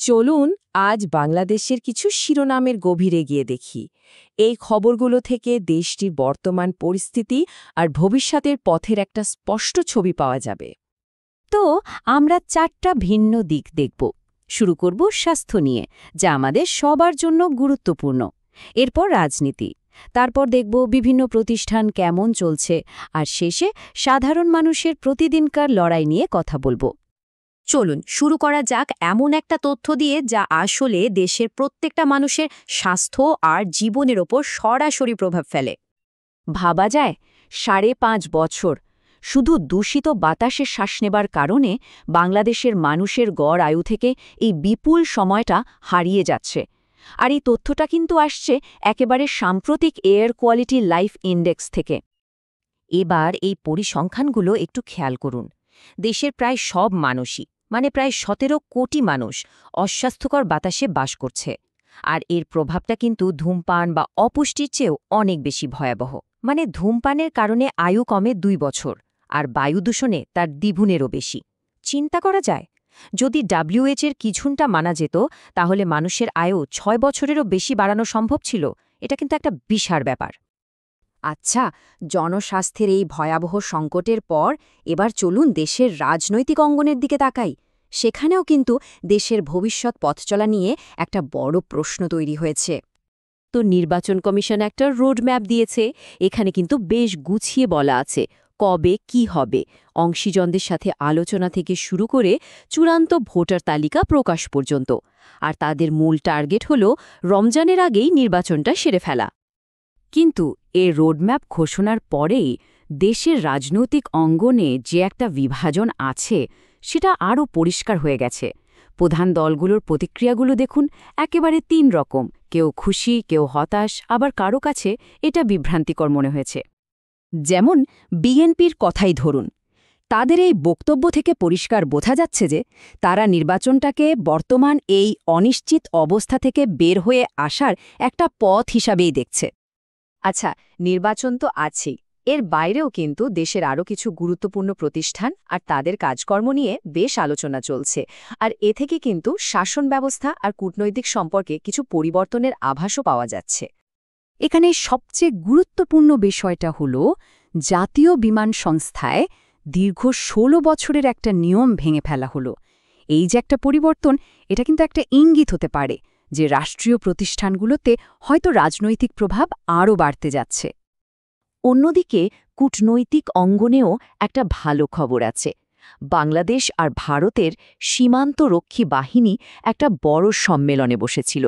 চলুন আজ বাংলাদেশের কিছু শিরোনামের গভীরে গিয়ে দেখি এই খবরগুলো থেকে দেশটির বর্তমান পরিস্থিতি আর ভবিষ্যতের পথের একটা স্পষ্ট ছবি পাওয়া যাবে। তো আমরা 4টা ভিন্ন দিক দেখব। শুরু করব স্বাস্থ্য নিয়ে, যা আমাদের সবার জন্য গুরুত্বপূর্ণ। এরপর রাজনীতি, তারপর দেখব বিভিন্ন প্রতিষ্ঠান কেমন চলছে, আর শেষে সাধারণ মানুষের প্রতিদিনকার লড়াই নিয়ে কথা বলবো। চলুন শুরু করা যাক এমন একটা তথ্য দিয়ে যা আসলে দেশের প্রত্যেকটা মানুষের স্বাস্থ্য আর জীবনের ওপর সরাসরি প্রভাব ফেলে। ভাবা যায় 5.5 বছর শুধু দূষিত বাতাসে শ্বাস নেবার কারণে বাংলাদেশের মানুষের গড় আয়ু থেকে এই বিপুল সময়টা হারিয়ে যাচ্ছে। আর এই তথ্যটা কিন্তু আসছে একেবারে সাম্প্রতিক এয়ার কোয়ালিটি লাইফ ইন্ডেক্স থেকে। এবার এই পরিসংখ্যানগুলো একটু খেয়াল করুন। দেশের প্রায় সব মানুষই প্রায় 17 কোটি মানুষ অস্বাস্থ্যকর বাতাসে বাস করছে। আর এর প্রভাবটা কিন্তু ধূমপান বা অপুষ্টির চেয়েও অনেক বেশি ভয়াবহ। ধূমপানের কারণে আয়ু কমে 2 বছর, আর বায়ু দূষণে তার দ্বিগুণেরও বেশি। চিন্তা করা যায়, যদি WHO-এর কিছুটা মানা যেত তাহলে মানুষের আয়ু 6 বছরেরও বেশি বাড়ানো সম্ভব ছিল। এটা কিন্তু একটা বিশাল ব্যাপার। আচ্ছা, জনস্বাস্থ্যের এই ভয়াবহ সংকটের পর এবার চলুন দেশের রাজনৈতিক অঙ্গনের দিকে তাকাই। সেখানেও কিন্তু দেশের ভবিষ্যৎ পথচলা নিয়ে একটা বড় প্রশ্ন তৈরি হয়েছে। তো নির্বাচন কমিশন একটা রোডম্যাপ দিয়েছে। এখানে কিন্তু বেশ গুছিয়ে বলা আছে কবে কি হবে, অংশীজনদের সাথে আলোচনা থেকে শুরু করে চূড়ান্ত ভোটার তালিকা প্রকাশ পর্যন্ত। আর তাদের মূল টার্গেট হল রমজানের আগেই নির্বাচনটা সেরে ফেলা। কিন্তু এ রোডম্যাপ ঘোষণার পরেই দেশের রাজনৈতিক অঙ্গনে যে একটা বিভাজন আছে সেটা আরও পরিষ্কার হয়ে গেছে। প্রধান দলগুলোর প্রতিক্রিয়াগুলো দেখুন, একেবারে 3 রকম। কেউ খুশি, কেউ হতাশ, আবার কারো কাছে এটা বিভ্রান্তিকর মনে হয়েছে। যেমন বিএনপির কথাই ধরুন, তাদের এই বক্তব্য থেকে পরিষ্কার বোঝা যাচ্ছে যে তারা নির্বাচনটাকে বর্তমান এই অনিশ্চিত অবস্থা থেকে বের হয়ে আসার একটা পথ হিসাবেই দেখছে। আচ্ছা, নির্বাচন তো আছেই, এর বাইরেও কিন্তু দেশের আরও কিছু গুরুত্বপূর্ণ প্রতিষ্ঠান আর তাদের কাজকর্ম নিয়ে বেশ আলোচনা চলছে। আর এ থেকে কিন্তু শাসন ব্যবস্থা আর কূটনৈতিক সম্পর্কে কিছু পরিবর্তনের আভাসও পাওয়া যাচ্ছে। এখানে সবচেয়ে গুরুত্বপূর্ণ বিষয়টা হল জাতীয় বিমান সংস্থায় দীর্ঘ 16 বছরের একটা নিয়ম ভেঙে ফেলা হলো। এই যে একটা পরিবর্তন, এটা কিন্তু একটা ইঙ্গিত হতে পারে যে রাষ্ট্রীয় প্রতিষ্ঠানগুলোতে হয়তো রাজনৈতিক প্রভাব আরও বাড়তে যাচ্ছে। অন্যদিকে কূটনৈতিক অঙ্গনেও একটা ভালো খবর আছে। বাংলাদেশ আর ভারতের সীমান্তরক্ষী বাহিনী একটা বড় সম্মেলনে বসেছিল।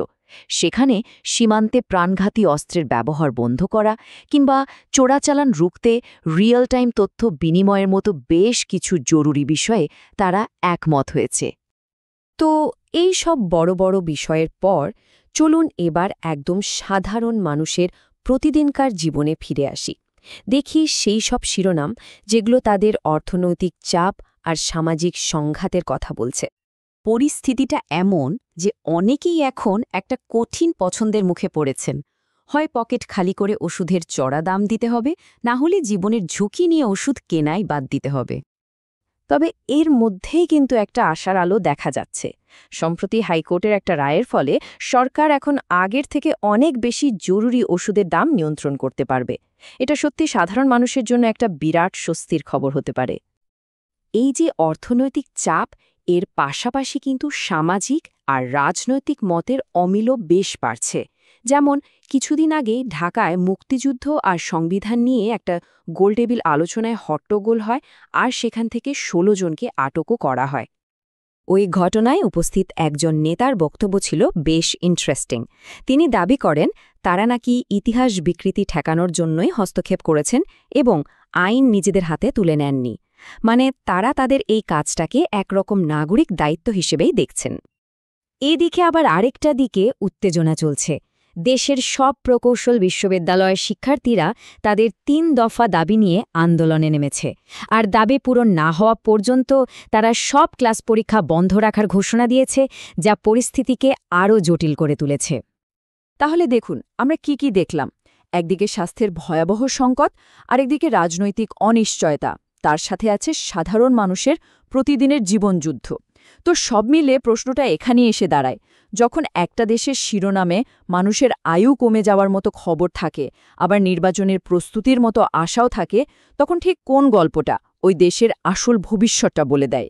সেখানে সীমান্তে প্রাণঘাতী অস্ত্রের ব্যবহার বন্ধ করা কিংবা চোরাচালান রুখতে রিয়েল টাইম তথ্য বিনিময়ের মতো বেশ কিছু জরুরি বিষয়ে তারা একমত হয়েছে। তো এই সব বড় বড় বিষয়ের পর চলুন এবার একদম সাধারণ মানুষের প্রতিদিনকার জীবনে ফিরে আসি। দেখি সেই সব শিরোনাম যেগুলো তাদের অর্থনৈতিক চাপ আর সামাজিক সংঘাতের কথা বলছে। পরিস্থিতিটা এমন যে অনেকেই এখন একটা কঠিন পছন্দের মুখে পড়েছেন। হয় পকেট খালি করে ওষুধের চড়া দাম দিতে হবে, না হলে জীবনের ঝুঁকি নিয়ে ওষুধ কেনাই বাদ দিতে হবে। তবে এর মধ্যেই কিন্তু একটা আশার আলো দেখা যাচ্ছে। সম্প্রতি হাইকোর্টের একটা রায়ের ফলে সরকার এখন আগের থেকে অনেক বেশি জরুরি ওষুধের দাম নিয়ন্ত্রণ করতে পারবে। এটা সত্যি সাধারণ মানুষের জন্য একটা বিরাট স্বস্তির খবর হতে পারে। এই যে অর্থনৈতিক চাপ, এর পাশাপাশি কিন্তু সামাজিক আর রাজনৈতিক মতের অমিল বেশ বাড়ছে। যেমন কিছুদিন আগেই ঢাকায় মুক্তিযুদ্ধ আর সংবিধান নিয়ে একটা গোলটেবিল আলোচনায় হট্টগোল হয়, আর সেখান থেকে 16 জনকে আটকও করা হয়। ওই ঘটনায় উপস্থিত একজন নেতার বক্তব্য ছিল বেশ ইন্টারেস্টিং। তিনি দাবি করেন তারা নাকি ইতিহাস বিকৃতি ঠেকানোর জন্যই হস্তক্ষেপ করেছেন এবং আইন নিজেদের হাতে তুলে নেননি। তারা তাদের এই কাজটাকে একরকম নাগরিক দায়িত্ব হিসেবেই দেখছেন। এদিকে আবার আরেকটা দিকে উত্তেজনা চলছে। দেশের সব প্রকৌশল বিশ্ববিদ্যালয়ের শিক্ষার্থীরা তাদের 3 দফা দাবি নিয়ে আন্দোলনে নেমেছে। আর দাবি পূরণ না হওয়া পর্যন্ত তারা সব ক্লাস পরীক্ষা বন্ধ রাখার ঘোষণা দিয়েছে, যা পরিস্থিতিকে আরও জটিল করে তুলেছে। তাহলে দেখুন আমরা কি কি দেখলাম। একদিকে স্বাস্থ্যের ভয়াবহ সংকট, আরেকদিকে রাজনৈতিক অনিশ্চয়তা, তার সাথে আছে সাধারণ মানুষের প্রতিদিনের জীবনযুদ্ধ। তো সব মিলে প্রশ্নটা এখানেই এসে দাঁড়ায়, যখন একটা দেশের শিরোনামে মানুষের আয়ু কমে যাওয়ার মতো খবর থাকে, আবার নির্বাচনের প্রস্তুতির মতো আশাও থাকে, তখন ঠিক কোন গল্পটা ওই দেশের আসল ভবিষ্যৎটা বলে দেয়?